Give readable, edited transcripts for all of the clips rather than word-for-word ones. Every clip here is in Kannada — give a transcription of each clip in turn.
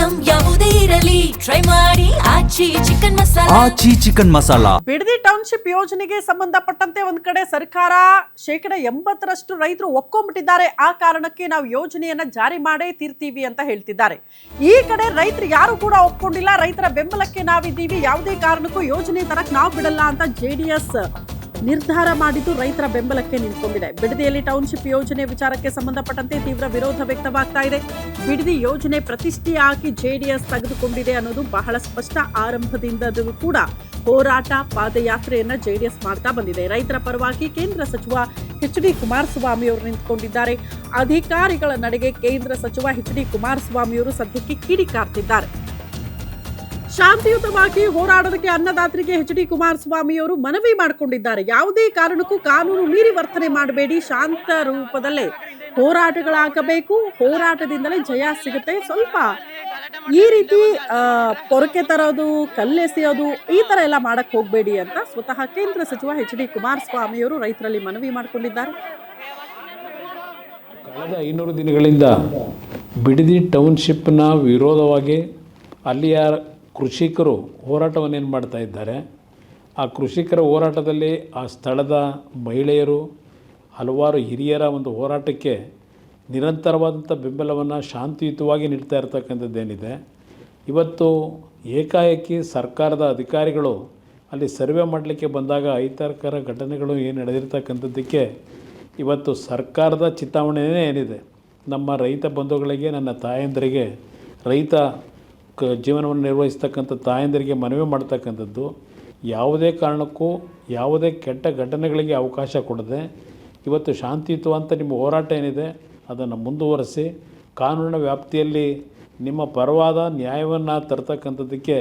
ಐಟಂ ಯಾವುದೇ ಇರಲಿ ಟ್ರೈ ಮಾಡಿ ಆಚಿ ಚಿಕನ್ ಮಸಾಲಾ. ಬಿಡದಿ ಟೌನ್ಶಿಪ್ ಯೋಜನೆಗೆ ಸಂಬಂಧಪಟ್ಟಂತೆ ಒಂದ್ ಕಡೆ ಸರ್ಕಾರ 80% ರೈತರು ಒಕ್ಕೊಂಡ್ಬಿಟ್ಟಿದ್ದಾರೆ. ಆ ಕಾರಣಕ್ಕೆ ನಾವು ಯೋಜನೆಯನ್ನ ಜಾರಿ ಮಾಡೇ ತೀರ್ತೀವಿ ಅಂತ ಹೇಳ್ತಿದ್ದಾರೆ. ಈ ಕಡೆ ರೈತರು ಯಾರು ಕೂಡ ಒಪ್ಕೊಂಡಿಲ್ಲ. ರೈತರ ಬೆಂಬಲಕ್ಕೆ ನಾವಿದ್ದೀವಿ, ಯಾವುದೇ ಕಾರಣಕ್ಕೂ ಯೋಜನೆ ತರಕ್ ನಾವು ಬಿಡಲ್ಲ ಅಂತ JDS ನಿರ್ಧಾರ ಮಾಡಿದ್ದು ರೈತರ ಬೆಂಬಲಕ್ಕೆ ನಿಂತ್ಕೊಂಡಿದೆ. ಬಿಡದಿಯಲ್ಲಿ ಟೌನ್ಶಿಪ್ ಯೋಜನೆ ವಿಚಾರಕ್ಕೆ ಸಂಬಂಧಪಟ್ಟಂತೆ ತೀವ್ರ ವಿರೋಧ ವ್ಯಕ್ತವಾಗ್ತಾ ಇದೆ. ಬಿಡದಿ ಯೋಜನೆ ಪ್ರತಿಷ್ಠೆಯಾಗಿ JDS ತೆಗೆದುಕೊಂಡಿದೆ ಅನ್ನೋದು ಬಹಳ ಸ್ಪಷ್ಟ. ಆರಂಭದಿಂದಲೂ ಕೂಡ ಹೋರಾಟ ಪಾದಯಾತ್ರೆಯನ್ನ JDS ಮಾಡ್ತಾ ಬಂದಿದೆ. ರೈತರ ಪರವಾಗಿ ಕೇಂದ್ರ ಸಚಿವ HD ಕುಮಾರಸ್ವಾಮಿ ಅವರು ನಿಂತ್ಕೊಂಡಿದ್ದಾರೆ. ಅಧಿಕಾರಿಗಳ ನಡೆಗೆ ಕೇಂದ್ರ ಸಚಿವ HD ಕುಮಾರಸ್ವಾಮಿ ಅವರು ಸದ್ಯಕ್ಕೆ ಕಿಡಿಕಾರ್ತಿದ್ದಾರೆ. ಶಾಂತಿಯುತವಾಗಿ ಹೋರಾಡೋದಕ್ಕೆ ಅನ್ನದಾತರಿಗೆ HD ಕುಮಾರಸ್ವಾಮಿ ಅವರು ಮನವಿ ಮಾಡಿಕೊಂಡಿದ್ದಾರೆ. ಯಾವುದೇ ಕಾರಣಕ್ಕೂ ಕಾನೂನು ಮೀರಿ ವರ್ತನೆ ಮಾಡಬೇಡಿ, ಶಾಂತ ರೂಪದಲ್ಲೇ ಹೋರಾಟಗಳಾಗಬೇಕು, ಹೋರಾಟದಿಂದಲೇ ಜಯ ಸಿಗುತ್ತೆ. ಸ್ವಲ್ಪ ಈ ರೀತಿ ಪೊರಕೆ ತರೋದು, ಕಲ್ಲೆಸೆಯೋದು ಈ ತರ ಎಲ್ಲ ಮಾಡಕ್ ಹೋಗಬೇಡಿ ಅಂತ ಸ್ವತಃ ಕೇಂದ್ರ ಸಚಿವ HD ಕುಮಾರಸ್ವಾಮಿ ಅವರು ರೈತರಲ್ಲಿ ಮನವಿ ಮಾಡಿಕೊಂಡಿದ್ದಾರೆ. ಕಳೆದ 500 ದಿನಗಳಿಂದ ಬಿಡದಿ ಟೌನ್ಶಿಪ್ನ ವಿರೋಧವಾಗಿ ಅಲ್ಲಿಯ ಕೃಷಿಕರು ಹೋರಾಟವನ್ನೇನು ಮಾಡ್ತಾ ಇದ್ದಾರೆ. ಆ ಕೃಷಿಕರ ಹೋರಾಟದಲ್ಲಿ ಆ ಸ್ಥಳದ ಮಹಿಳೆಯರು, ಹಲವಾರು ಹಿರಿಯರ ಒಂದು ಹೋರಾಟಕ್ಕೆ ನಿರಂತರವಾದಂಥ ಬೆಂಬಲವನ್ನು ಶಾಂತಿಯುತವಾಗಿ ನೀಡ್ತಾ ಇರತಕ್ಕಂಥದ್ದೇನಿದೆ. ಇವತ್ತು ಏಕಾಏಕಿ ಸರ್ಕಾರದ ಅಧಿಕಾರಿಗಳು ಅಲ್ಲಿ ಸರ್ವೆ ಮಾಡಲಿಕ್ಕೆ ಬಂದಾಗ ಅಹಿತಕರ ಘಟನೆಗಳು ಏನು ನಡೆದಿರ್ತಕ್ಕಂಥದ್ದಕ್ಕೆ ಇವತ್ತು ಸರ್ಕಾರದ ಚಿಂತಾವಣೆಯೇ ಏನಿದೆ. ನಮ್ಮ ರೈತ ಬಂಧುಗಳಿಗೆ, ನನ್ನ ತಾಯಂದರಿಗೆ, ರೈತ ಜೀವನವನ್ನು ನಿರ್ವಹಿಸ್ತಕ್ಕಂಥ ತಾಯಂದರಿಗೆ ಮನವಿ ಮಾಡ್ತಕ್ಕಂಥದ್ದು, ಯಾವುದೇ ಕಾರಣಕ್ಕೂ ಯಾವುದೇ ಕೆಟ್ಟ ಘಟನೆಗಳಿಗೆ ಅವಕಾಶ ಕೊಡದೆ ಇವತ್ತು ಶಾಂತಿಯುತವಂತ ನಿಮ್ಮ ಹೋರಾಟ ಏನಿದೆ ಅದನ್ನು ಮುಂದುವರಿಸಿ ಕಾನೂನಿನ ವ್ಯಾಪ್ತಿಯಲ್ಲಿ ನಿಮ್ಮ ಪರವಾದ ನ್ಯಾಯವನ್ನು ತರ್ತಕ್ಕಂಥದ್ದಕ್ಕೆ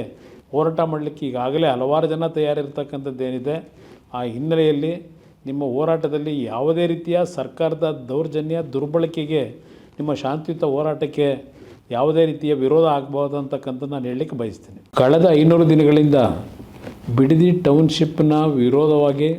ಹೋರಾಟ ಮಾಡಲಿಕ್ಕೆ ಈಗಾಗಲೇ ಹಲವಾರು ಜನ ತಯಾರಿರ್ತಕ್ಕಂಥದ್ದೇನಿದೆ. ಆ ಹಿನ್ನೆಲೆಯಲ್ಲಿ ನಿಮ್ಮ ಹೋರಾಟದಲ್ಲಿ ಯಾವುದೇ ರೀತಿಯ ಸರ್ಕಾರದ ದೌರ್ಜನ್ಯ ದುರ್ಬಳಕೆಗೆ ನಿಮ್ಮ ಶಾಂತಿಯುತ ಹೋರಾಟಕ್ಕೆ ಯಾವುದೇ ರೀತಿಯ ವಿರೋಧ ಆಗಬಹುದು ಅಂತಕ್ಕಂಥದ್ದು ನಾನು ಹೇಳಲಿಕ್ಕೆ ಬಯಸ್ತೀನಿ. ಕಳೆದ 500 ದಿನಗಳಿಂದ ಬಿಡದಿ ಟೌನ್ಶಿಪ್ನ ವಿರೋಧವಾಗಿ